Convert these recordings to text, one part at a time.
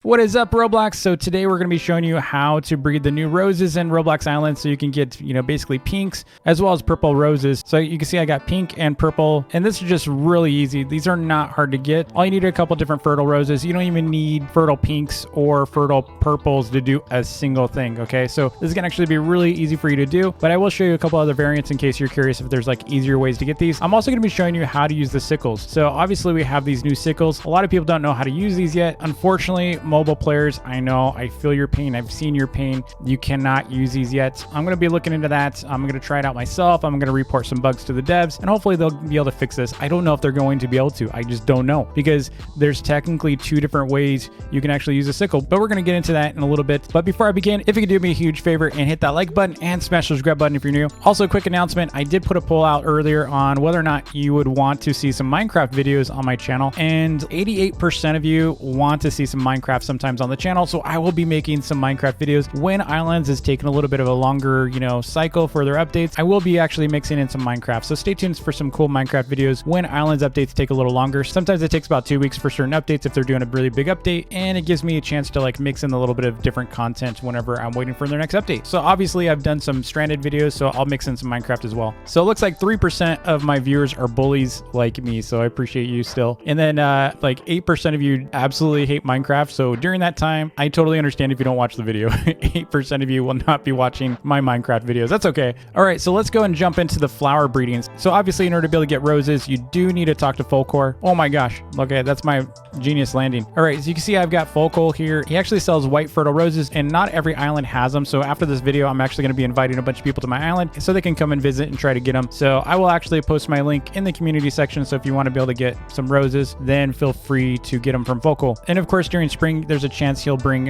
What is up, Roblox? So today we're going to be showing you how to breed the new roses in Roblox Island so you can get, basically pinks as well as purple roses. So you can see I got pink and purple, and this is just really easy. These are not hard to get. All you need are a couple different fertile roses. You don't even need fertile pinks or fertile purples to do a single thing, okay? So this is going to actually be really easy for you to do, but I will show you a couple other variants in case you're curious if there's like easier ways to get these. I'm also going to be showing you how to use the sickles. So obviously we have these new sickles. A lot of people don't know how to use these yet. Unfortunately, mobile players, I know, I feel your pain. I've seen your pain. You cannot use these yet. I'm going to be looking into that. I'm going to try it out myself. I'm going to report some bugs to the devs, and hopefully they'll be able to fix this. I don't know if they're going to be able to. I just don't know, because there's technically two different ways you can actually use a sickle, but we're going to get into that in a little bit. But before I begin, if you could do me a huge favor and hit that like button and smash the subscribe button if you're new. Also, a quick announcement. I did put a poll out earlier on whether or not you would want to see some Minecraft videos on my channel, and 88% of you want to see some Minecraft sometimes on the channel. So I will be making some Minecraft videos when Islands is taking a little bit of a longer, cycle for their updates. I will be actually mixing in some Minecraft. So stay tuned for some cool Minecraft videos when Islands updates take a little longer. Sometimes it takes about 2 weeks for certain updates if they're doing a really big update, and it gives me a chance to like mix in a little bit of different content whenever I'm waiting for their next update. So obviously I've done some Stranded videos, so I'll mix in some Minecraft as well. So it looks like 3% of my viewers are bullies like me, so I appreciate you still. And then like 8% of you absolutely hate Minecraft. So during that time, I totally understand if you don't watch the video. 8% of you will not be watching my Minecraft videos. That's okay. All right, so let's go and jump into the flower breedings. So obviously in order to be able to get roses, you do need to talk to Folkcore. Oh my gosh. Okay, that's my genius landing. All right, so you can see I've got Folkcore here. He actually sells white fertile roses, and not every island has them. So after this video, I'm actually going to be inviting a bunch of people to my island so they can come and visit and try to get them. So I will actually post my link in the community section. So if you want to be able to get some roses, then feel free to get them from Sickle. And of course, during spring, there's a chance he'll bring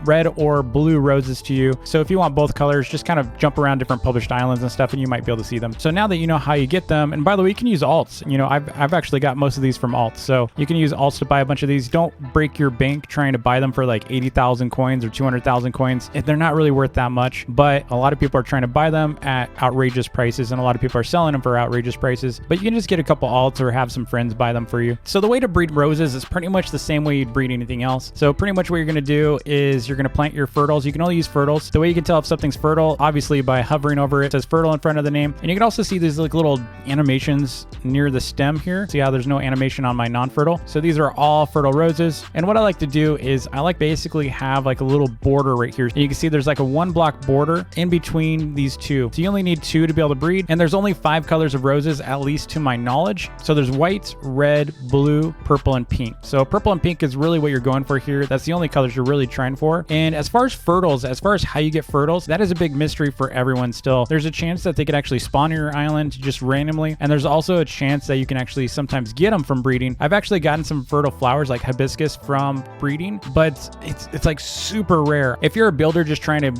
red or blue roses to you. So if you want both colors, just kind of jump around different published islands and stuff, and you might be able to see them. So now that you know how you get them, and by the way, you can use alts. I've actually got most of these from alts. So you can use alts to buy a bunch of these. Don't break your bank trying to buy them for like 80,000 coins or 200,000 coins. They're not really worth that much, but a lot of people are trying to buy them at outrageous prices, and a lot of people are selling them for outrageous prices. But you can just get a couple alts or have some friends buy them for you. So the way to breed roses is pretty much the same way you'd breed anything else. So pretty much what you're going to do is you're going to plant your fertiles. You can only use fertiles. The way you can tell if something's fertile, obviously by hovering over it, it says fertile in front of the name. And you can also see these like little animations near the stem here. See how there's no animation on my non-fertile? So these are all fertile roses. And what I like to do is I like basically have like a little border right here. And you can see there's like a 1 block border in between these two. So you only need 2 to be able to breed. And there's only 5 colors of roses, at least to my knowledge. So there's white, red, blue, purple, and pink. So purple and pink is really what you're going for here. That's the only colors you're really trying for. And as far as fertiles, as far as how you get fertiles, that is a big mystery for everyone still. There's a chance that they could actually spawn in your island just randomly. And there's also a chance that you can actually sometimes get them from breeding. I've actually gotten some fertile flowers like hibiscus from breeding, but it's like super rare. If you're a builder just trying to,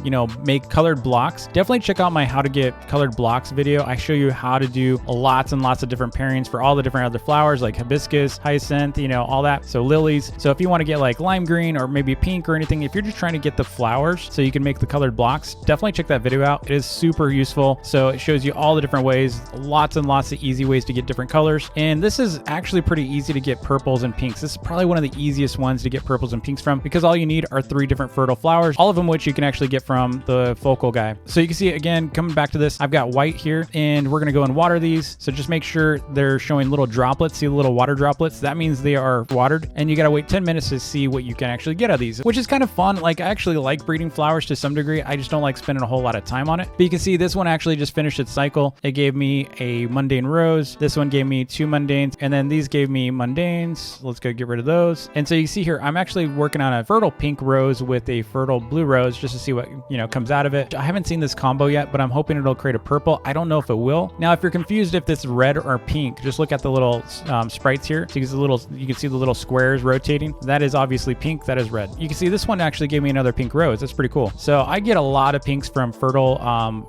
make colored blocks, definitely check out my how to get colored blocks video. I show you how to do lots and lots of different pairings for all the different other flowers like hibiscus, hyacinth, all that. So lilies. So if you want to get like lime green or maybe pink or anything, if you're just trying to get the flowers so you can make the colored blocks, definitely check that video out. It is super useful. So it shows you all the different ways, lots and lots of easy ways to get different colors. And this is actually pretty easy to get purples and pinks. This is probably one of the easiest ones to get purples and pinks from, because all you need are 3 different fertile flowers, all of them which you can actually get from the Sickle guy. So you can see, again, coming back to this, I've got white here, and we're going to go and water these. So just make sure they're showing little droplets. See the little water droplets? That means they are watered, and you got to wait 10 minutes to see what you can actually get out of these, which is kind of fun. Like, I actually like breeding flowers to some degree. I just don't like spending a whole lot of time on it. But you can see this one actually just finished its cycle. It gave me a mundane rose. This one gave me 2 mundanes, and then these gave me mundanes. Let's go get rid of those. And so you see here, I'm actually working on a fertile pink rose with a fertile blue rose just to see what, comes out of it. I haven't seen this combo yet, but I'm hoping it'll create a purple. I don't know if it will. Now, if you're confused if this is red or pink, just look at the little sprites here. So you can see the little squares rotating. That is obviously pink. That is red. You can see this one actually gave me another pink rose. That's pretty cool. So I get a lot of pinks from fertile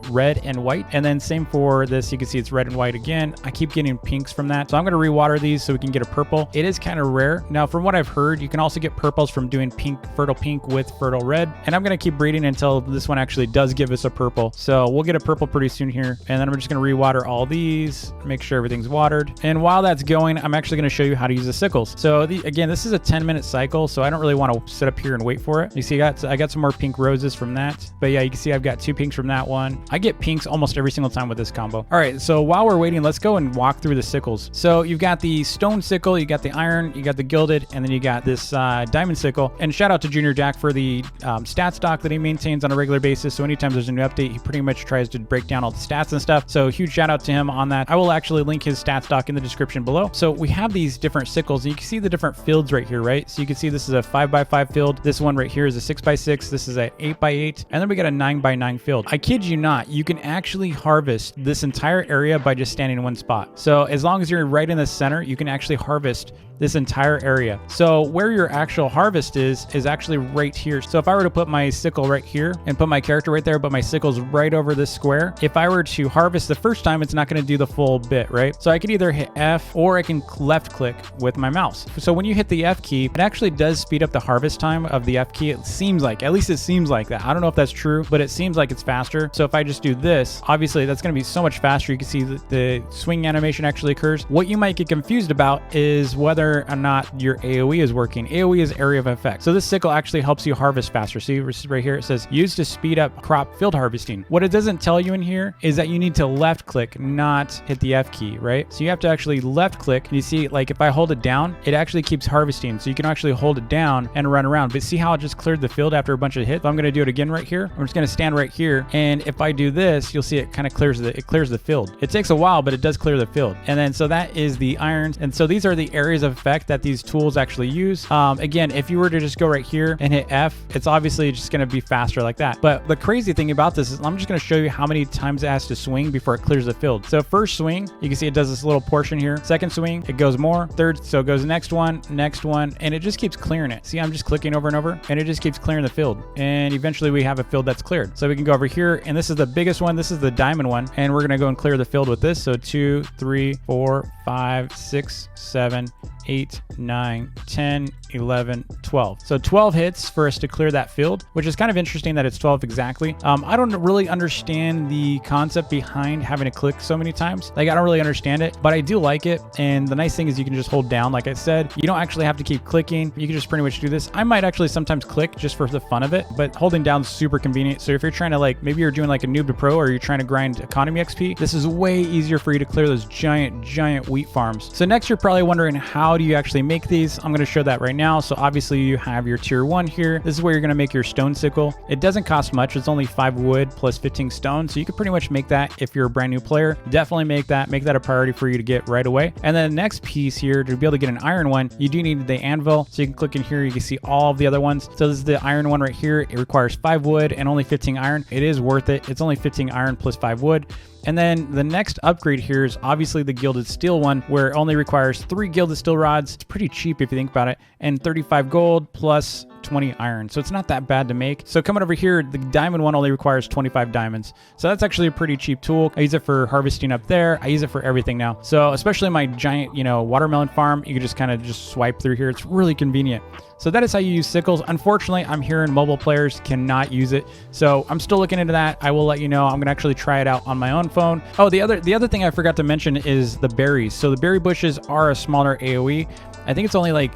red and white. And then same for this. You can see it's red and white again. I keep getting pinks from that. So I'm going to rewater these so we can get a purple. It is kind of rare. Now, from what I've heard, you can also get purples from doing fertile pink with fertile red. And I'm going to keep breeding until this one actually does give us a purple. So we'll get a purple pretty soon here. And then I'm just going to rewater all these, make sure everything's watered. And while that's going, I'm actually going to show you how to use the sickles. So again, this is a 10-minute cycle, so I don't really really want to sit up here and wait for it. You see, I got some more pink roses from that. But yeah, you can see I've got 2 pinks from that one. I get pinks almost every single time with this combo. All right, so while we're waiting, let's go and walk through the sickles. So you've got the stone sickle, you got the iron, you got the gilded, and then you got this diamond sickle. And shout out to Junior Jack for the stats doc that he maintains on a regular basis. So anytime there's a new update, he pretty much tries to break down all the stats and stuff. So huge shout out to him on that. I will actually link his stats doc in the description below. So we have these different sickles, and you can see the different fields right here, right? So you can see this is a 5x5 field. This one right here is a 6x6. This is a 8x8, and then we got a 9x9 field. I kid you not, you can actually harvest this entire area by just standing in one spot. So as long as you're right in the center, you can actually harvest this entire area. So where your actual harvest is actually right here. So if I were to put my sickle right here and put my character right there, but my sickle's right over this square, if I were to harvest the first time, it's not going to do the full bit, right? So I could either hit F or I can left click with my mouse. So when you hit the F key, it actually does speed up the harvest time of the F key. It seems like, at least it seems like that. I don't know if that's true, but it seems like it's faster. So if I just do this, obviously that's going to be so much faster. You can see that the swing animation actually occurs. What you might get confused about is whether or not your AoE is working. AoE is area of effect. So this sickle actually helps you harvest faster. See right here, it says used to speed up crop field harvesting. What it doesn't tell you in here is that you need to left click, not hit the F key, right? So you have to actually left click, and you see, like, if I hold it down, it actually keeps harvesting. So you can actually hold it down and run around. But see how it just cleared the field after a bunch of hits? So I'm going to do it again right here. I'm just going to stand right here, and if I do this, you'll see it kind of clears the field. It takes a while, but it does clear the field. And then so that is the irons. And so these are the areas of effect that these tools actually use. Again, if you were to just go right here and hit F, it's obviously just going to be faster like that. But the crazy thing about this is I'm just going to show you how many times it has to swing before it clears the field. So first swing, you can see it does this little portion here. Second swing, it goes more. Third, so it goes next one, and it just keeps clearing it. See, I'm just clicking over and over, and it just keeps clearing the field. And eventually we have a field that's cleared. So we can go over here, and this is the biggest one. This is the diamond one, and we're going to go and clear the field with this. So 2, 3, 4, 5, 6, 7, 8, 9, 10, 11, 12. So 12 hits for us to clear that field, which is kind of interesting that it's 12 exactly. I don't really understand the concept behind having to click so many times. Like, I don't really understand it, but I do like it. And the nice thing is you can just hold down. Like I said, you don't actually have to keep clicking. You can just pretty much do this. I might actually sometimes click just for the fun of it, but holding down is super convenient. So if you're trying to, like, maybe you're doing like a noob to pro, or you're trying to grind economy XP, this is way easier for you to clear those giant wheat farms. So next, you're probably wondering, how do you actually make these? I'm going to show that right now. So obviously you have your tier 1 here. This is where you're going to make your stone sickle. It doesn't cost much. It's only 5 wood plus 15 stone. So you could pretty much make that if you're a brand new player. Definitely make that a priority for you to get right away. And then the next piece here, to be able to get an iron one, you do need the anvil. So you can click in here, you can see all of the other ones. So this is the iron one right here. It requires 5 wood and only 15 iron. It is worth it. It's only 15 iron plus 5 wood. And then the next upgrade here is obviously the gilded steel one, where it only requires 3 gilded steel rods. It's pretty cheap if you think about it, and 35 gold plus 20 iron. So it's not that bad to make. So coming over here, the diamond one only requires 25 diamonds. So that's actually a pretty cheap tool. I use it for harvesting up there. I use it for everything now. So especially my giant, watermelon farm, you can just kind of just swipe through here. It's really convenient. So that is how you use sickles. Unfortunately, I'm hearing mobile players cannot use it. So I'm still looking into that. I will let you know. I'm going to actually try it out on my own phone. Oh, the other thing I forgot to mention is the berries. So the berry bushes are a smaller AoE. I think it's only like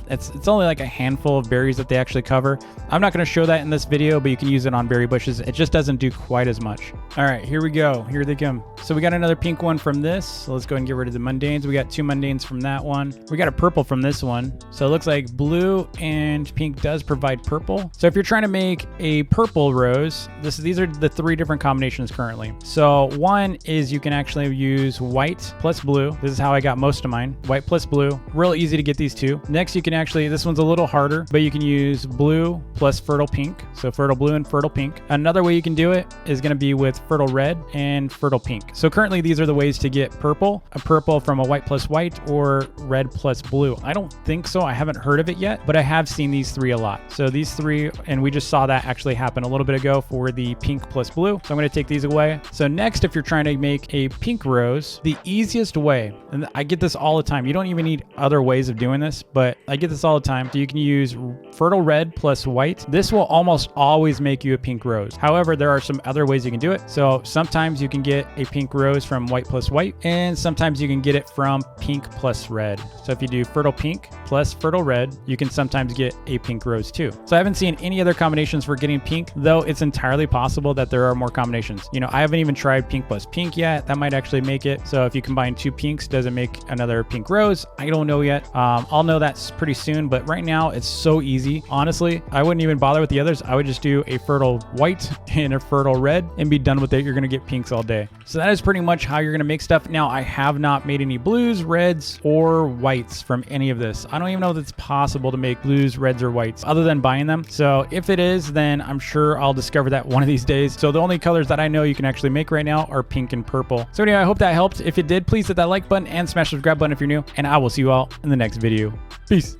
it's only like a handful of berries that they actually cover. I'm not going to show that in this video, but you can use it on berry bushes. It just doesn't do quite as much. All right, here we go. Here they come. So we got another pink one from this. So let's go ahead and get rid of the mundanes. We got 2 mundanes from that one. We got a purple from this one. So it looks like blue and pink does provide purple. So if you're trying to make a purple rose, these are the 3 different combinations currently. So one is you can actually use white plus blue. This is how I got most of mine. White plus blue. Real easy to get these 2. Next, you can actually, this one's a little harder, but you can use blue plus fertile pink. So fertile blue and fertile pink. Another way you can do it is going to be with fertile red and fertile pink. So currently these are the ways to get purple. A purple from a white plus white or red plus blue. I don't think so. I haven't heard of it yet, but I have seen these 3 a lot. So these 3, and we just saw that actually happen a little bit ago for the pink plus blue. So I'm going to take these away. So next, if you're trying to make a pink rose, the easiest way, and I get this all the time, you don't even need other ways ways of doing this, but I get this all the time. So you can use fertile red plus white. This will almost always make you a pink rose. However, there are some other ways you can do it. So sometimes you can get a pink rose from white plus white, and sometimes you can get it from pink plus red. So if you do fertile pink plus fertile red, you can sometimes get a pink rose too. So I haven't seen any other combinations for getting pink, though it's entirely possible that there are more combinations. You know, I haven't even tried pink plus pink yet. That might actually make it. So if you combine 2 pinks, does it make another pink rose? I don't know yet. I'll know that pretty soon, but right now it's so easy. Honestly, I wouldn't even bother with the others. I would just do a fertile white and a fertile red and be done with it. You're going to get pinks all day. So that is pretty much how you're going to make stuff. Now, I have not made any blues, reds, or whites from any of this. I don't even know if it's possible to make blues, reds, or whites other than buying them. So if it is, then I'm sure I'll discover that one of these days. So the only colors that I know you can actually make right now are pink and purple. So anyway, I hope that helped. If it did, please hit that like button and smash the subscribe button if you're new, and I will see you all in the next video. Peace.